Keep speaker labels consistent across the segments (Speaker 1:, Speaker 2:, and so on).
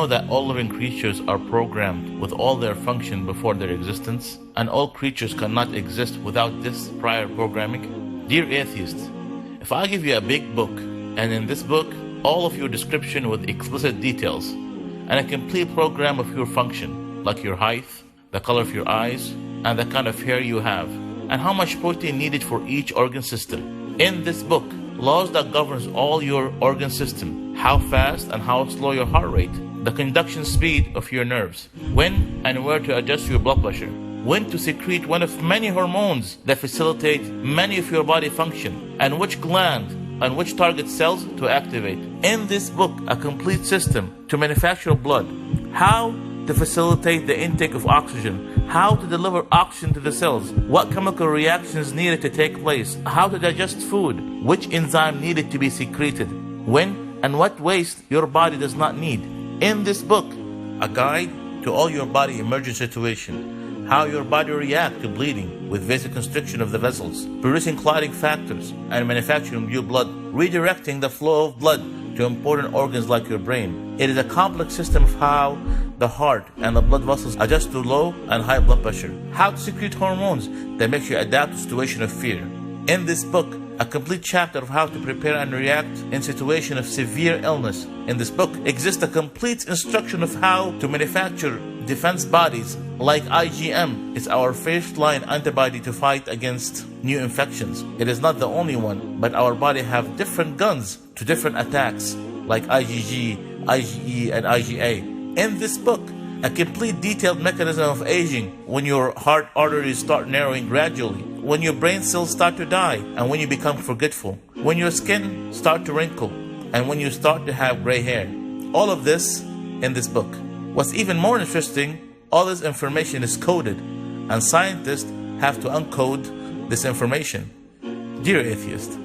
Speaker 1: know that all living creatures are programmed with all their function before their existence, and all creatures cannot exist without this prior programming? Dear atheist, if I give you a big book, and in this book, all of your description with explicit details, and a complete program of your function, like your height, the color of your eyes, and the kind of hair you have, and how much protein needed for each organ system. In this book, laws that governs all your organ system, how fast and how slow your heart rate, the conduction speed of your nerves, when and where to adjust your blood pressure, when to secrete one of many hormones that facilitate many of your body function, and which gland and which target cells to activate. In this book, a complete system to manufacture blood, how to facilitate the intake of oxygen, how to deliver oxygen to the cells, what chemical reactions needed to take place, how to digest food, which enzyme needed to be secreted, when and what waste your body does not need. In this book, a guide to all your body emergency situation, how your body reacts to bleeding with vasoconstriction of the vessels, producing clotting factors, and manufacturing new blood, redirecting the flow of blood to important organs like your brain. It is a complex system of how the heart and the blood vessels adjust to low and high blood pressure, how to secrete hormones that make you adapt to situation of fear. In this book, a complete chapter of how to prepare and react in situation of severe illness. In this book exists a complete instruction of how to manufacture defense bodies like IgM. It's our first line antibody to fight against new infections. It is not the only one, but our body have different guns to different attacks like IgG, IgE, and IgA. In this book, a complete detailed mechanism of aging, when your heart arteries start narrowing gradually, when your brain cells start to die, and when you become forgetful, when your skin start to wrinkle, and when you start to have gray hair. All of this in this book. What's even more interesting, all this information is coded, and scientists have to uncode this information. Dear atheist,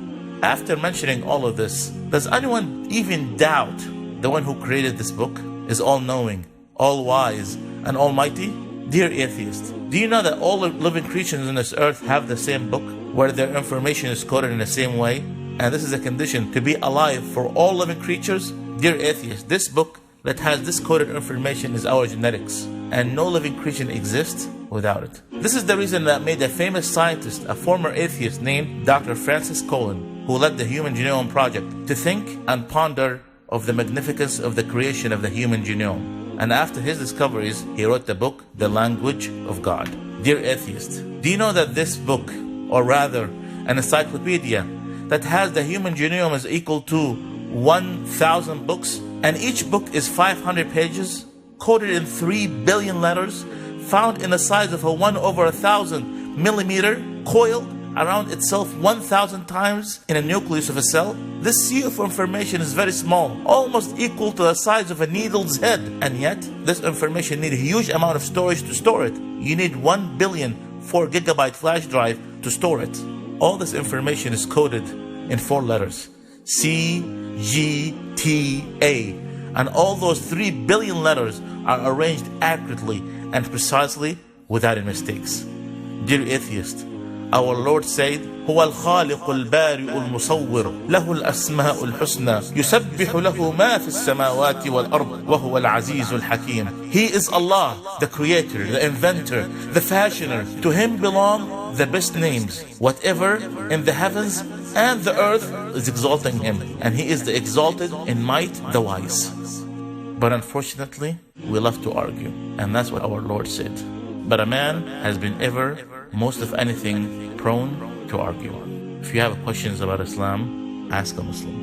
Speaker 1: after mentioning all of this, does anyone even doubt the one who created this book is all-knowing, all-wise, and almighty? Dear atheist, do you know that all living creatures on this earth have the same book, where their information is coded in the same way? And this is a condition to be alive for all living creatures? Dear atheist, this book that has this coded information is our genetics, and no living creature exists without it. This is the reason that made a famous scientist, a former atheist named Dr. Francis Collin, who led the Human Genome Project, to think and ponder of the magnificence of the creation of the human genome. And after his discoveries, he wrote the book, The Language of God. Dear atheist, do you know that this book, or rather an encyclopedia that has the human genome is equal to 1,000 books, and each book is 500 pages, coded in 3 billion letters, found in the size of a 1/1000 millimeter, coiled around itself 1,000 times in a nucleus of a cell? This sea of information is very small, almost equal to the size of a needle's head, and yet this information needs a huge amount of storage to store it. You need 1 billion 4 gigabyte flash drive to store it. All this information is coded in 4 letters, C, G, T, A, and all those 3 billion letters are arranged accurately and precisely without any mistakes. Dear atheist, our Lord said, هو الخالق البارئ المصور له الأسماء الحسنى يسبح له ما في السماوات والأرض وهو العزيز الحكيم. He is Allah, the creator, the inventor, the fashioner. To him belong the best names. Whatever in the heavens and the earth is exalting him, and he is the exalted in might, the wise. But unfortunately, we love to argue, and that's what our Lord said. But a man has been ever, most of anything, prone to argue. If you have questions about Islam, ask a Muslim.